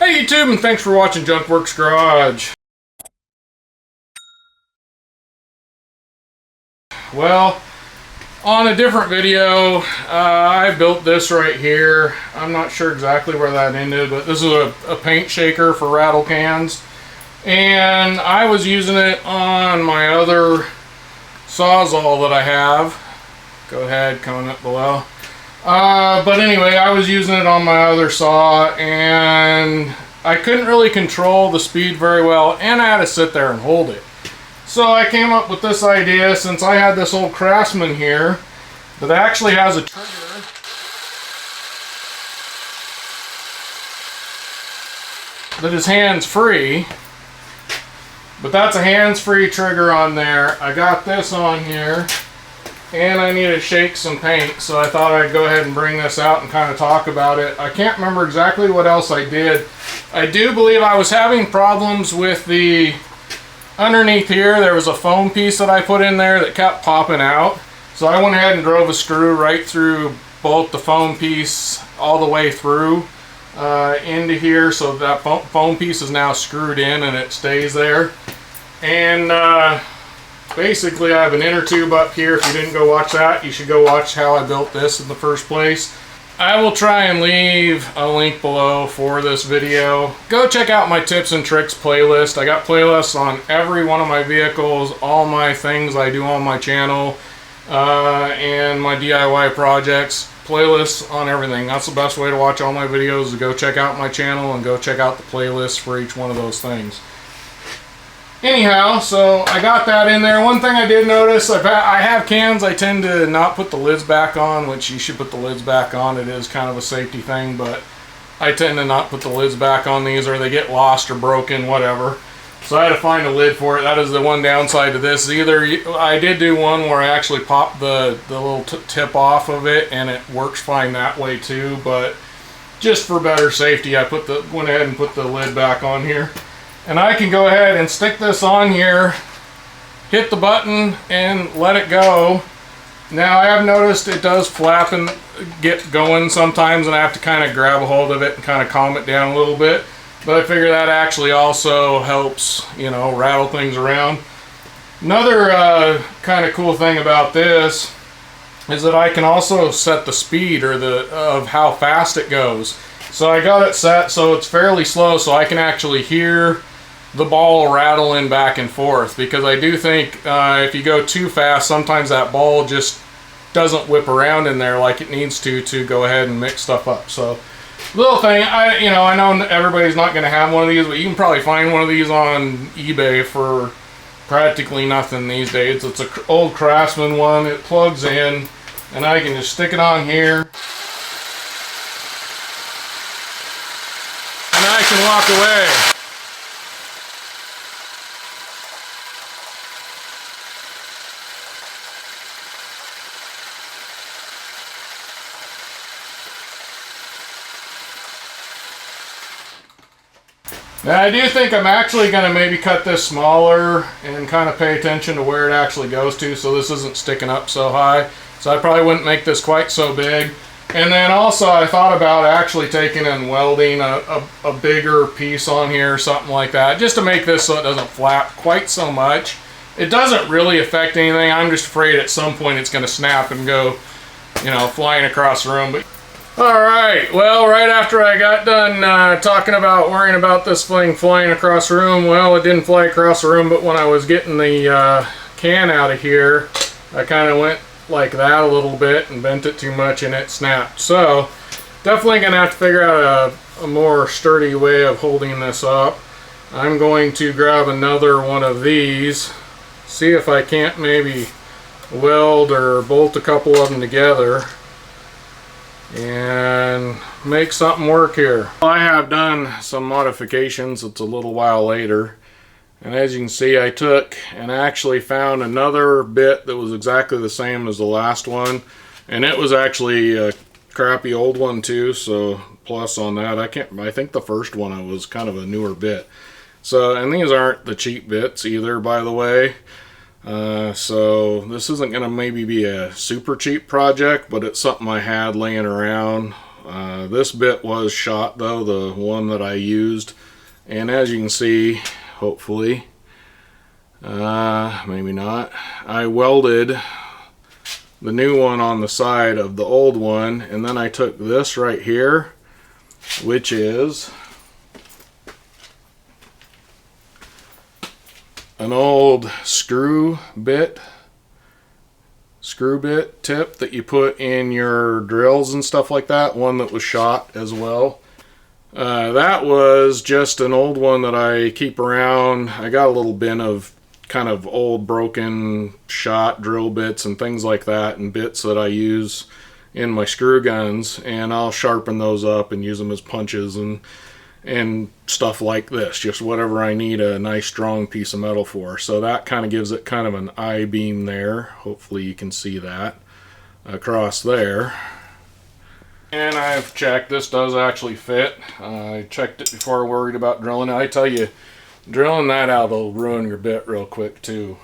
Hey YouTube, and thanks for watching Junkworks Garage. Well, on a different video, I built this right here. I'm not sure exactly where that ended, but this is a paint shaker for rattle cans. And I was using it on my other Sawzall that I have. Go ahead, comment below. But anyway, I was using it on my other saw, and I couldn't really control the speed very well, and I had to sit there and hold it. So I came up with this idea, since I had this old Craftsman here that actually has a trigger that is hands-free. But that's a hands-free trigger on there. I got this on here, and I need to shake some paint, so I thought I'd go ahead and bring this out and kind of talk about it. I can't remember exactly what else I did. I do believe I was having problems with the underneath here. There was a foam piece that I put in there that kept popping out. So I went ahead and drove a screw right through both the foam piece all the way through into here, so that foam piece is now screwed in and it stays there. And basically, I have an inner tube up here. If you didn't go watch that, you should go watch how I built this in the first place. I will try and leave a link below for this video. Go check out my tips and tricks playlist. I got playlists on every one of my vehicles, all my things I do on my channel, and my DIY projects. Playlists on everything. That's the best way to watch all my videos, is go check out my channel and go check out the playlist for each one of those things. Anyhow, so I got that in there. One thing I did notice, I have cans I tend to not put the lids back on, which you should put the lids back on. It is kind of a safety thing, but I tend to not put the lids back on these, or they get lost or broken, whatever. So I had to find a lid for it. That is the one downside to this. Either I did do one where I actually popped the little tip off of it, and it works fine that way too, but just for better safety, I went ahead and put the lid back on here. And I can go ahead and stick this on here, hit the button, and let it go. Now I have noticed it does flap and get going sometimes, and I have to kind of grab a hold of it and kind of calm it down a little bit. But I figure that actually also helps, you know, rattle things around. Another kind of cool thing about this is that I can also set the speed, or of how fast it goes. So I got it set so it's fairly slow, so I can actually hear the ball rattling back and forth, because I do think if you go too fast, sometimes that ball just doesn't whip around in there like it needs to go ahead and mix stuff up. So little thing, I know everybody's not going to have one of these, but you can probably find one of these on eBay for practically nothing these days. It's an old Craftsman one. It plugs in, and I can just stick it on here, and I can walk away. Now I do think I'm actually going to maybe cut this smaller and kind of pay attention to where it actually goes to, so this isn't sticking up so high. So I probably wouldn't make this quite so big. And then also I thought about actually taking and welding a bigger piece on here or something like that, just to make this so it doesn't flap quite so much. It doesn't really affect anything. I'm just afraid at some point it's going to snap and go, you know, flying across the room. But alright, well, right after I got done talking about worrying about this thing flying across the room, well, it didn't fly across the room, but when I was getting the can out of here, I kind of went like that a little bit and bent it too much, and it snapped. So definitely going to have to figure out a more sturdy way of holding this up. I'm going to grab another one of these, see if I can't maybe weld or bolt a couple of them together and make something work here. I have done some modifications. It's a little while later, and as you can see, I took and actually found another bit that was exactly the same as the last one, and it was actually a crappy old one too, so plus on that. I think the first one was kind of a newer bit. So, and these aren't the cheap bits either, by the way. So this isn't going to maybe be a super cheap project, but it's something I had laying around This bit was shot though, the one that I used, and as you can see, hopefully, maybe not, I welded the new one on the side of the old one, and then I took this right here, which is an old screw bit tip that you put in your drills and stuff like that, one that was shot as well. That was just an old one that I keep around. I got a little bin of kind of old broken shot drill bits and things like that, and bits that I use in my screw guns, and I'll sharpen those up and use them as punches and stuff like this, just whatever I need a nice strong piece of metal for. So that kind of gives it kind of an I-beam there. Hopefully you can see that across there. And I've checked, this does actually fit. I checked it before I worried about drilling it. I tell you, drilling that out will ruin your bit real quick too.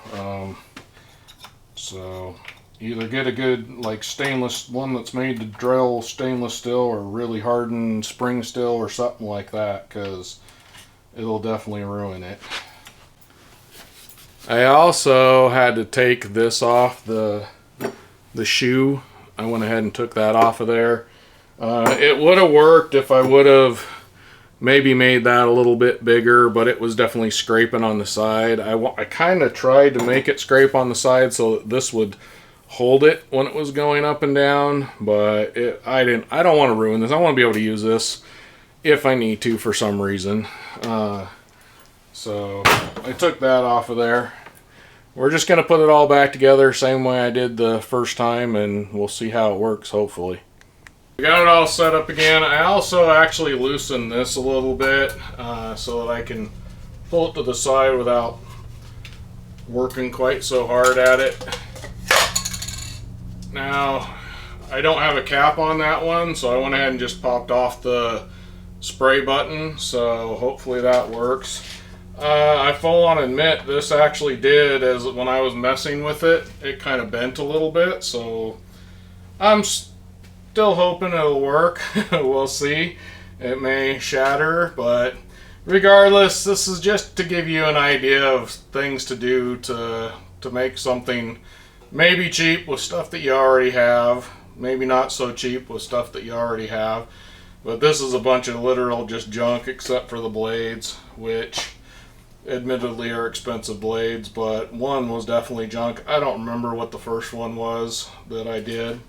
So either get a good like stainless one that's made to drill stainless steel, or really hardened spring steel or something like that, because it'll definitely ruin it. I also had to take this off the shoe. I went ahead and took that off of there. It would have worked if I would have maybe made that a little bit bigger, but it was definitely scraping on the side. I kind of tried to make it scrape on the side so that this would hold it when it was going up and down, but I don't want to ruin this. I want to be able to use this if I need to for some reason. So I took that off of there. We're just going to put it all back together same way I did the first time, and we'll see how it works, hopefully. We got it all set up again. I also actually loosened this a little bit so that I can pull it to the side without working quite so hard at it. Now, I don't have a cap on that one, so I went ahead and just popped off the spray button, so hopefully that works. I full on admit this actually did, as when I was messing with it, it kind of bent a little bit, so I'm still hoping it'll work. We'll see. It may shatter, but regardless, this is just to give you an idea of things to do to make something maybe cheap with stuff that you already have, maybe not so cheap with stuff that you already have. But this is a bunch of literal just junk except for the blades, which admittedly are expensive blades, but one was definitely junk. I don't remember what the first one was that I did.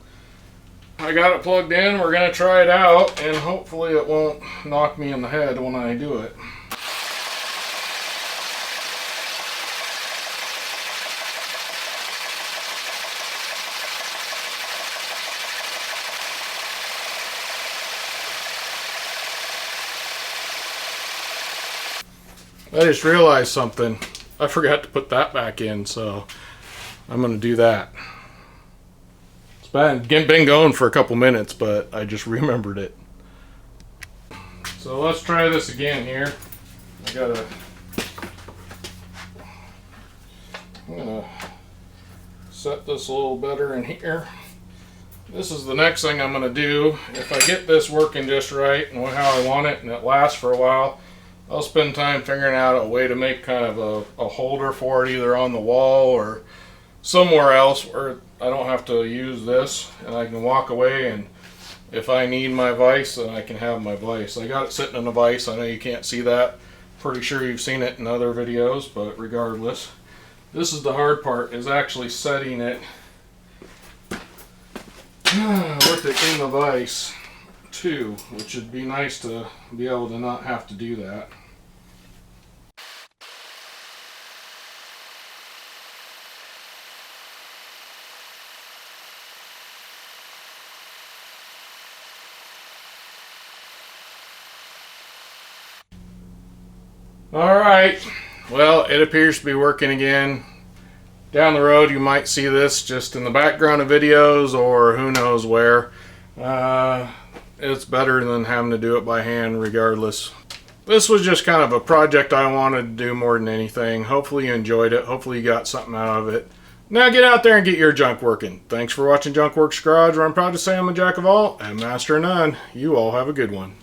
I got it plugged in. We're going to try it out, and hopefully it won't knock me in the head when I do it. I just realized something. I forgot to put that back in, so I'm going to do that. It's been going for a couple minutes, but I just remembered it. So let's try this again here. I'm going to set this a little better in here. This is the next thing I'm going to do. If I get this working just right and how I want it and it lasts for a while, I'll spend time figuring out a way to make kind of a holder for it, either on the wall or somewhere else where I don't have to use this, and I can walk away, and if I need my vise, then I can have my vise. I got it sitting in a vise. I know you can't see that. Pretty sure you've seen it in other videos, but regardless, this is the hard part, is actually setting it with it in the vise too, which would be nice to be able to not have to do that. Alright, well, it appears to be working again. Down the road you might see this just in the background of videos, or who knows where. It's better than having to do it by hand regardless. This was just kind of a project I wanted to do more than anything. Hopefully you enjoyed it. Hopefully you got something out of it. Now get out there and get your junk working. Thanks for watching Junk Works Garage, where I'm proud to say I'm a jack of all and master of none. You all have a good one.